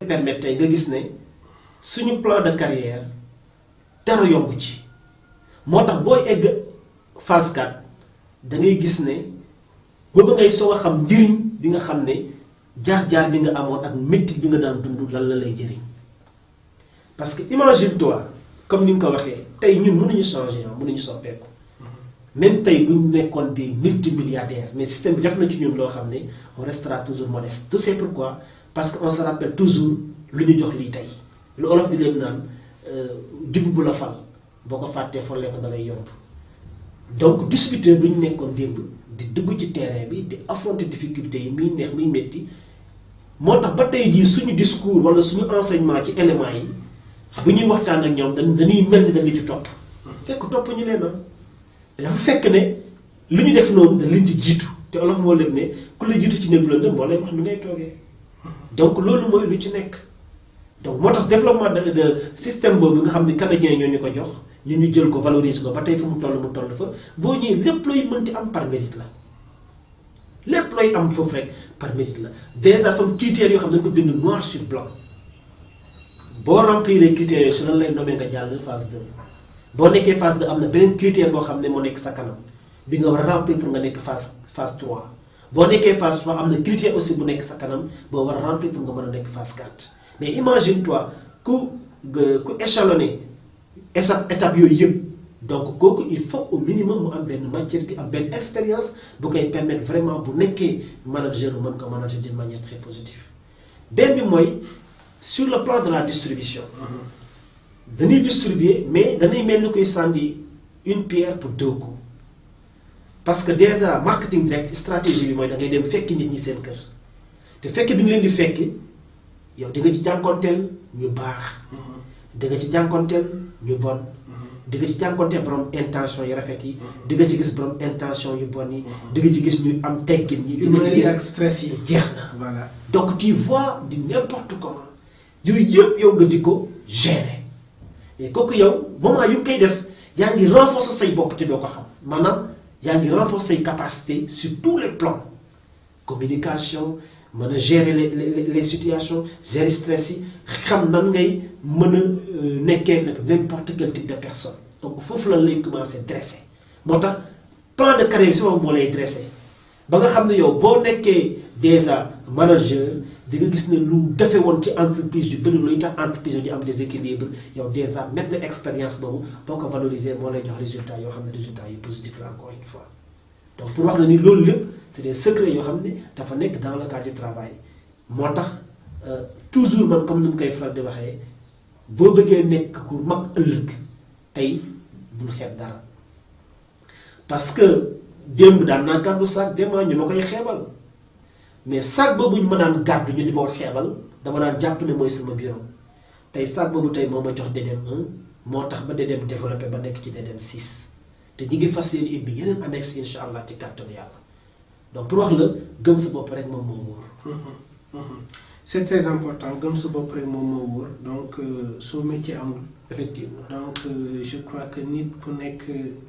permettre tey nga gis ne suñu plan de carrière dara yomb ci moo tax booy egg phase 4 da ngay gis ne booba ngay soog a xam njëriñ bi nga xam ne jaar-jaar bi nga amoon ak métti bi nga daan dund lan la lay jëriñ parce que imagine toi comme ni nga ko waxee tey ñun mënuñu changer mënuñu soppeeku même tey bu ñu nekkoon des multimilliardaires mais système bi def na ci ñun loo xam ne on restera toujours modeste tout c'est pourquoi parce que on se rappelle toujours lu ñu jox lii tey lu olof di leen naan jubb bu la fal boo ko fàttee follee ko da lay yomb donc distributeur bi ñu nekkoon démb di dugg ci terrain bi di affronter difficultés yi muy neex muy métti moo tax ba tey jii suñu discours wala suñu enseignement ci éléments yi bu ñuy waxtaan ak ñoom dañuy mel ni dañu ci topp fekk topp ñu leen dafa fekk ne lu ñu def noonu dañ leen ci jiitu te olof moo leen ne ku la jiitu ci néeg bu lëndëm moo lay wax ni ngay toogee donc loolu mooy lu ci nekk donc moo tax développement de système boobu nga xam ne canadiens ñoo ñu ko jox ñun ñu jël ko valoriser ko ba tey fu mu toll fa boo ñëwee lépp looy mënti am par mérite la lépp looy am foofu rek par mérite la déjà dafa am critères yoo xam ne dañ ko bind noir sur blanc boo remplir les critères yooyu su lan lay nommé nga jàll phase 2 boo nekkee phase 2 am na beneen critère boo xam ne moo nekk sa kanam bi nga war a remplir pour nga nekk phase 3 boo nekkee phase 3 am na critère aussi bu nekk sa kanam boo war a remplir pour nga mën a nekk phase 4 mais imagine toi ku échelonné étape yooyu yëpp donc kooku il faut au minimum mu am benn matière bi am benn expérience bu koy permettre vraiment bu nekkee manager mën ko manager d'une manière très positive benn bi mooy sur le plan de la distribution dañuy distribuer mais dañuy mel ni koy sànni une pierre pour deux coups parce que déjà marketing direct stratégie bi mooy da ngay dem fekki nit ñi seen kër te fekk bi ñu leen di fekki yow di nga ci jànkonteel ñu baax di nga ci jànkonteel ñu bon di nga ci jànkonteel borom intention yu rafet yi di nga ci gis borom intention yu bon yi di nga ci gis ñu am teggin yi di nga ci gis stress yi jeex na voilà donc tu vois di n'importe comment yooyu yëpp yow nga di ko gérer et kooku yow moment yu ngi koy def yaa ngi renforcer say bopp te doo ko xam maanaam yaa ngi renforcer say capacités sur tous les plans communication mën a gérer les situations gérer stress yi xam nan ngay mën a nekkee nag n'importe quel type de personne donc foofu la lay commencer dresser moo tax plan de carrière bi si moom moo lay dresser ba nga xam ne yow boo nekkee déjà manager di nga gis ne lu defe woon ci entreprise yu bëri luy tax entreprise yu am déséquilibre yow déjà même na expérience boobu boo ko valoriser moo lay jox résultat yoo xam ne résultat yu positif la encore une fois donc pour wax na ni loolu lépp c'est des secrets yoo xam ne dafa nekk dans le cadre du travail moo tax toujours man comme ni mu koy faral di waxee boo bëggee nekk ku mag ëllëg tey bul xeeb dara parce que démb daan naa gàddu sac dema ñu ma koy xeebal mais sac boobu ñu ma daan gàddu ñu di ma xeebal dama daan jàpp ne mooy sama bureau tey sac boobu tey moo ma jox DDM 1 moo tax ba DDM développé ba nekk ci DDM 6 te ñi ngi fas yéene ubbi yeneen annexe incha allah ci kàttanu yàlla donc pour wax la gëm sa bopp rek moom moo wóor. c'est très important gëm sa bopp rek moom moo wóor donc soo métier amul. effectivement donc je crois que nit ku nekk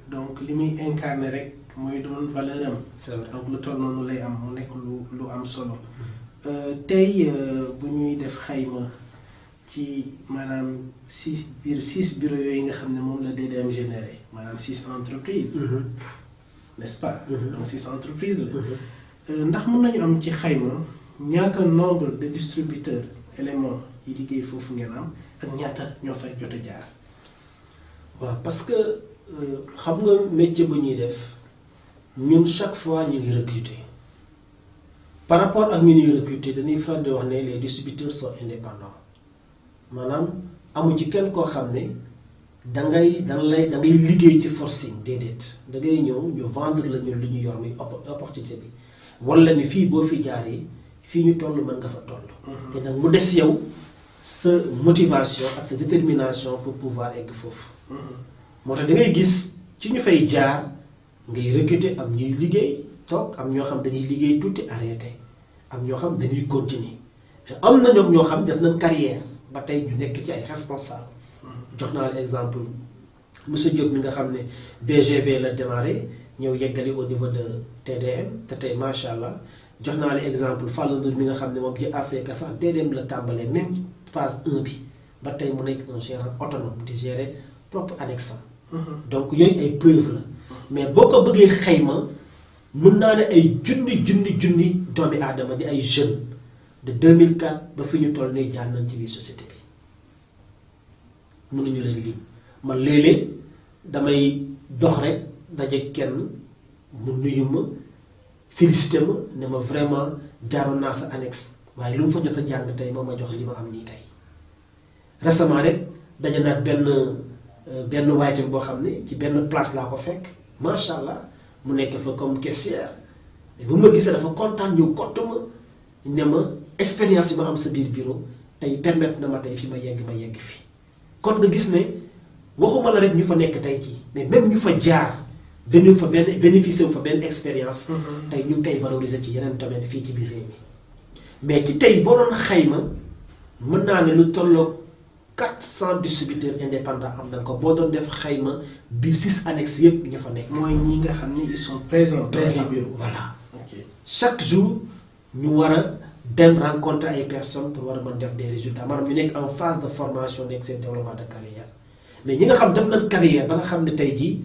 donc li muy incarné rek mooy doon valeur am. c'est vrai donc lu toll noonu lay am mu nekk lu am solo. tey bu ñuy def xayma ci maanaam six bureaux yooyu nga xam ne moom la DDM généré maanaam 6 entreprises. n'est-ce pas. donc 6 entreprises la. ndax mën nañu am ci xayma ñaata nombre de distributeurs éléments yi liggéey foofu ngeen am ak ñaata ñoo fay jot a jaar. waaw parce que xam nga métier bu ñuy def ñun chaque fois ñu ngi recruter par rapport ak ñu ñuy recruter dañuy faral di wax ne les distributeurs sont indépendants maanaam amu ci kenn koo xam ne da ngay liggéey ci forcing déedéet da ngay ñëw ñu vendre la ñu lu ñu yor muy opportunité bi wala ni fii boo fi jaaree fii ñu toll mën nga fa toll. te nag mu des yow sa motivation ak sa détermination pour pouvoir egg foofu. moo tax da ngay gis ci ñu fay jaar ngay recruter am ñuy liggéey toog am ñoo xam dañuy liggéey tuuti arrêté am ñoo xam dañuy continuer te am na ñoom ñoo xam def nañ carrière ba tey ñu nekk ci ay responsable jox naa la exemple monsieur Diop mi nga xam ne BGV la démarré ñëw yeggali au niveau de TDM te tey macha allah jox naa la exemple Fallou Ndour mi nga xam ne moom ji Afrique sax DDM la tàmbalee même phase 1 bi ba tey mu nekk un gérant autonome di gérer propre annexe am. donc yooyu ay preuve la mais boo ko bëggee xayma mën naa ne ay junni doomi aadama di ay jeunes de 2004 ba fi ñu toll nii jaar nañ ci biir société bi mënuñu leen lim man léeg-léeg damay dox rek daje kenn mu nuyu ma félicité ma ne ma vraiment jaaroon naa sa annexe waaye lu mu fa jot a jàng tey moo ma jox li ma am nii tey récemment rek daje naa benn waayte boo xam ne ci benn place laa ko fekk macha allah mu nekk fa comme caissière bu ma gisee dafa kontaan ñëw kottu ma ne ma expérience yi ma am sa biir bureau tey permettre na ma tey fi ma yegg fi kon nga gis ne waxuma la rek ñu fa nekk tey jii mais même ñu fa jaar dañu fa benn bénéficié wu fa benn expérience. tey ñu ngi koy valoriser ci yeneen domaine fii ci biir réew mi mais ci tey boo doon xayma mën naa ne lu tolloog 400 distributeurs indépendants am nañ ko boo doon def xayma bi 6 annexes yëpp ñu fa nekk. mooy ñi nga xam ni ils sont présents. voilà. ok chaque jour ñu war a dem rencontrer ay personnes pour war a mën def des résultats maanaam ñu nekk en phase de formation nekk seen développement de carrière mais ñi nga xam def nañ carrière ba nga xam ne tey jii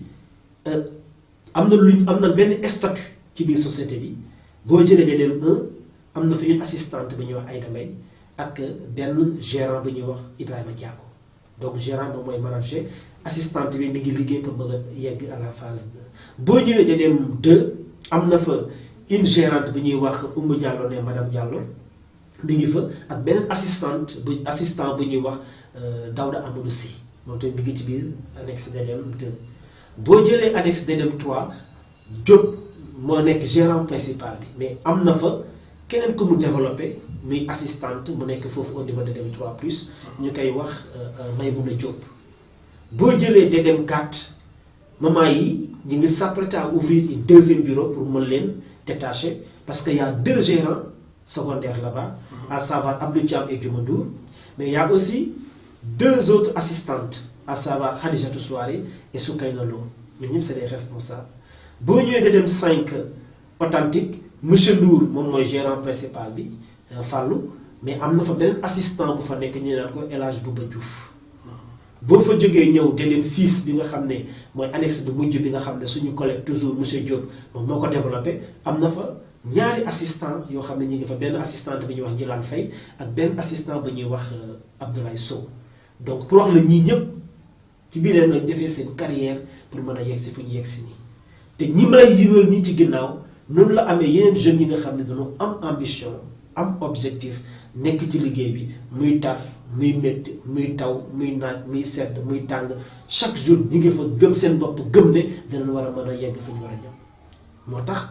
am na benn statut ci biir société bi boo jëlee DDM 1 am na fa une assistante bu ñuy wax Aïda Mbaye ak benn gérant bu ñuy wax Ibrahima Diago donc gérant moom mooy manager assistante bi mi ngi liggéey pour bëgg a yegg à la phase 2 boo ñëwee DDM 2 am na fa une gérante bu ñuy wax Oumou Diallo ne madame Diallo mi ngi fa ak benn assistant bu ñuy wax Daouda Amadou Sy moom tamit mi ngi ci biir annexe DDM 2 boo jëlee annexe DDM 3 Diop moo nekk gérant principal bi mais am na fa keneen ku mu développé muy assistante mu nekk foofu au niveau DDM 3 plus ñu koy wax Maymouna Diop boo jëlee DDM 4 moment yi ñu ngi s'apprêter à ouvrir un deuxième bureau pour mën leen détacher parce que y a 2 gérants secondaires là-bas à savoir Abdou Thiam et Diouma Ndour mais y a aussi 2 autres assistantes à savoir Khadijatou Souare et Soukayna Lo ñun ñëpp c'est des responsables boo ñëwee DDM 5 authentique monsieur Ndour moom mooy gérant principal bi Fallou mais am na fa beneen assistant bu fa nekk ñu naan ko El Hadj Bouba Diouf boo fa jógee ñëw DDM 6 bi nga xam ne mooy annexe bu mujj bi nga xam ne suñu collègue toujours monsieur Diop moom moo ko développé am na fa ñaari assistant yoo xam ne ñu ngi fa benn assistante bi ñuy wax Njilane Faye ak benn assistant bu ñuy wax Abdoulaye Sow donc pour wax la ñii ñëpp ci biir leen lañ defee seen carrière pour mën a yegg si fu ñu yegg si nii te ñi ma lay yëngal ñii ci ginnaaw noonu la amee yeneen jeunes yi nga xam ne dañoo am ambition am objectif nekk ci liggéey bi muy tar muy métti muy taw muy naaj muy sedd muy tàng chaque jour ñi ngi fa gëm seen bopp gëm ne danañ war a mën a yegg fu ñu war a jëm moo tax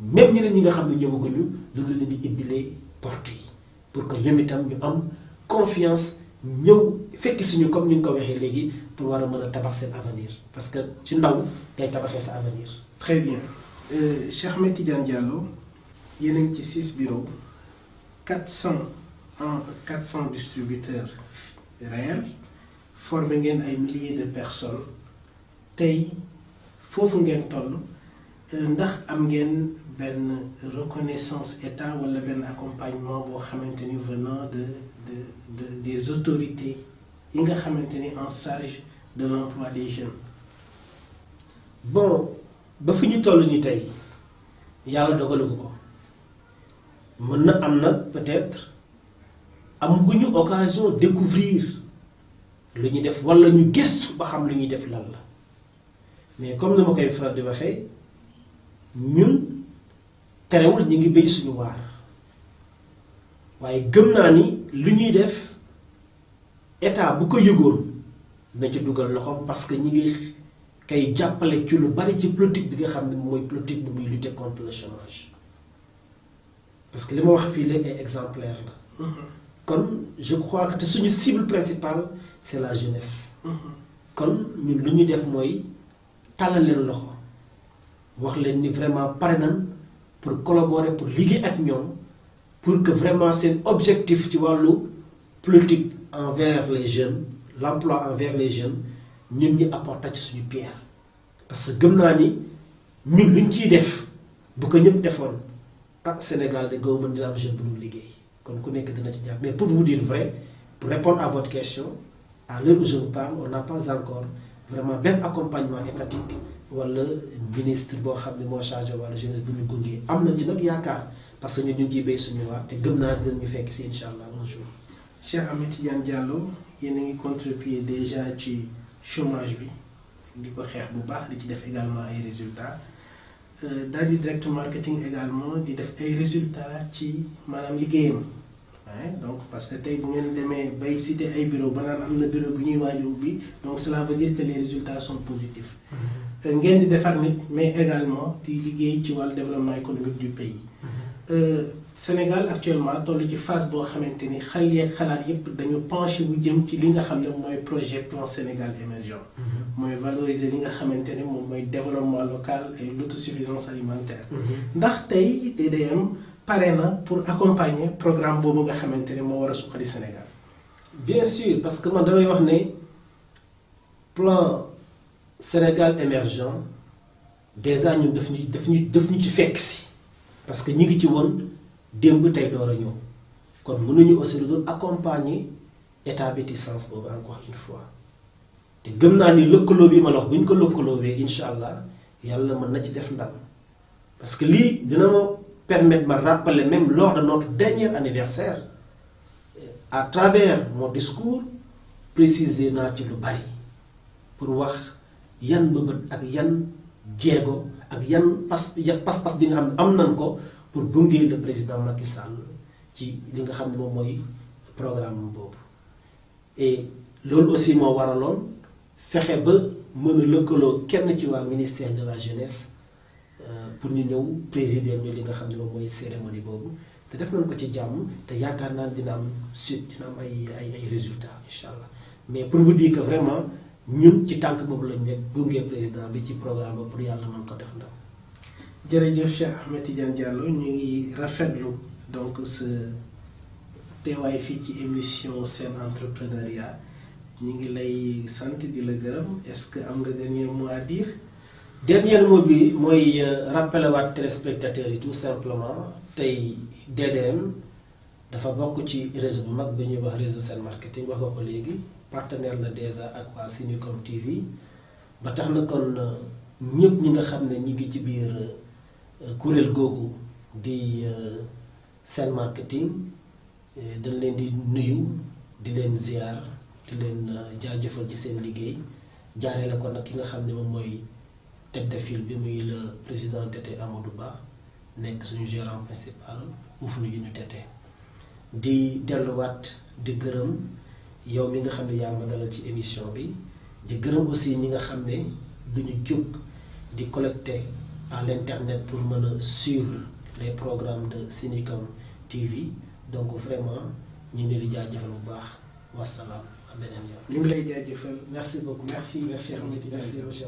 même ñeneen ñi nga xam ne ñëwaguñu loolu la di ibbilee porte yi pour que ñoom itam ñu am confiance ñëw fekk suñu comme ni nga ko waxee léegi pour war a mën a tabax seen avenir parce que ci ndaw ngay tabaxee sa avenir. très bien Cheikh Ahmed Tidiane Diallo yéen a ngi ci 6 bureaux 400 distributeurs réels formé ngeen ay milliers de personnes tey foofu ngeen toll ndax am ngeen benn reconnaissance état wala benn accompagnement boo xamante ni venant des autorités yi nga xamante ni en charge de l'emploi des jeunes. bon ba fi ñu toll ni tey yàlla dogalu ko mën na am nag peut-être amaguñu occasion découvrir lu ñuy def wala ñu gëstu ba xam lu ñuy def lan la mais comme ni ma koy faral di waxee ñun terewul ñu ngi béy suñu waar waaye gëm naa ni lu ñuy def état bu ko yëgoon na ci dugal loxoom parce que ñi ngi kay jàppale ci lu bari ci politique bi nga xam ne mooy politique bu muy lutter contre le chômage parce que li ma wax fii léegi ay exemplaire la kon je crois que te suñu cible principale c'est la jeunesse kon ñun lu ñuy def mooy tàllal leen loxo wax leen ni vraiment pare nañ pour collaborer pour liggéey ak ñoom pour que vraiment seen objectif ci wàllu politique envers les jeunes l'emploi envers les jeunes ñun ñi apporter ci suñu pierre parce que gëm naa ni ñun luñ ciy def bu ko ñëpp defoon Sénégal de gaw mën dina am jeune bu dul liggéey kon ku nekk dina ci jàpp mais pour vous dire vrai pour répondre à votre question à l'heure où je vous parle on n'a pas encore vraiment benn accompagnement étatique wala ministre boo xam ne moo chargé wala jeunesse bu ñu gungee am nañ ci nag yaakaar parce que ñun ñu ngi ciy béy suñu waat te gëm naa dinañ ñu fekk si incha allah un jour. Cheikh Ahmed Tidiane Diallo yéen a ngi contribuer déjà ci chômage bi di ko xeex bu baax di ci def également ay résultats daal di direct marketing également di def ay résultats ci maanaam liggéeyam donc parce que tey bu ngeen demee bay cité ay bureau ba naan am na bureau bu ñuy waaj a ubbi donc cela veut dire que les résultats sont positifs. ngeen di defar nit mais également di liggéey ci wàllu développement économique du pays. Sénégal actuellement toll ci phase boo xamante ni xel yeeg xalaat yépp dañu penché bu jëm ci li nga xam ne mooy projet plan Sénégal émergent. mooy valoriser li nga xamante ne moom mooy développement local et l'autosuffisance alimentaire. ndax tey DDM pare na pour accompagner programme boobu nga xamante ne moo war a suqali Sénégal. bien sûr parce que man damay wax ne plan Sénégal émergent déjà ñun daf ñu ci fekk si parce que ñi ngi ci woon démb tey door a ñëw kon mënuñu aussi lu dul accompagner état bi ci sens boobu encore une fois te gëm naa ni lëkkaloo bi ma la wax bu ñu ko lëkkaloowee incha allah yàlla mën na ci def ndam parce que lii dina ma permettre ma rappeler même lors de notre dernier anniversaire à travers mon discours préciser naa ci lu bari pour wax yan mbëbët ak yan jéego ak yan pas-pas bi nga xam ne am nañ ko pour gunge le président Macky Sall ci li nga xam ne moom mooy programme boobu et loolu aussi moo waraloon fexe ba mën a lëkkaloo kenn ci waa ministère de la jeunesse pour ñu ñëw présider ñu li nga xam ne moom mooy cérémonie boobu te def nañ ko ci jàmm te yaakaar naa dina am suite dina am ay résultats incha allah mais pour vous dire que vraiment ñun ci tànk boobu lañ nekk gunge président bi ci programme ba pour yàlla mën ko def ndam. jërëjëf Cheikh Ahmed Tidiane Diallo ñu ngi rafetlu donc sa teewaay fii ci émission Sen Entrepreneuriat ñu ngi lay sant di la gërëm est-ce que am nga dernier mot à dire. dernier mot bi mooy rappeler waat téléspectateurs yi tout simplement tey DDM dafa bokk ci réseau bu mag bi ñuy wax réseau Sen Marketing wax nga ko léegi partenaire la déjà ak waa Sinucom TV ba tax na kon ñëpp ñi nga xam ne ñi ngi ci biir kuréel googu di Sen Marketing dañ leen di nuyu di leen ziar di leen jaajëfal ci seen liggéey jaaree la ko nag ki nga xam ne moom mooy tête de file bi muy le président Tété Amadou Ba nekk suñu gérant principal uuf nu ñu Tété di delluwaat di gërëm yow mi nga xam ne yaa ma dalal ci émission bi di gërëm aussi ñi nga xam ne duñu jóg di collecter à l'internet pour mën a suivre les programmes de Sinucom TV donc vraiment ñu ngi leen di jaajëfal bu baax wasalaam à beneen yoon. ñu ngi lay jaajëfal. merci beaucoup merci merci monsieur.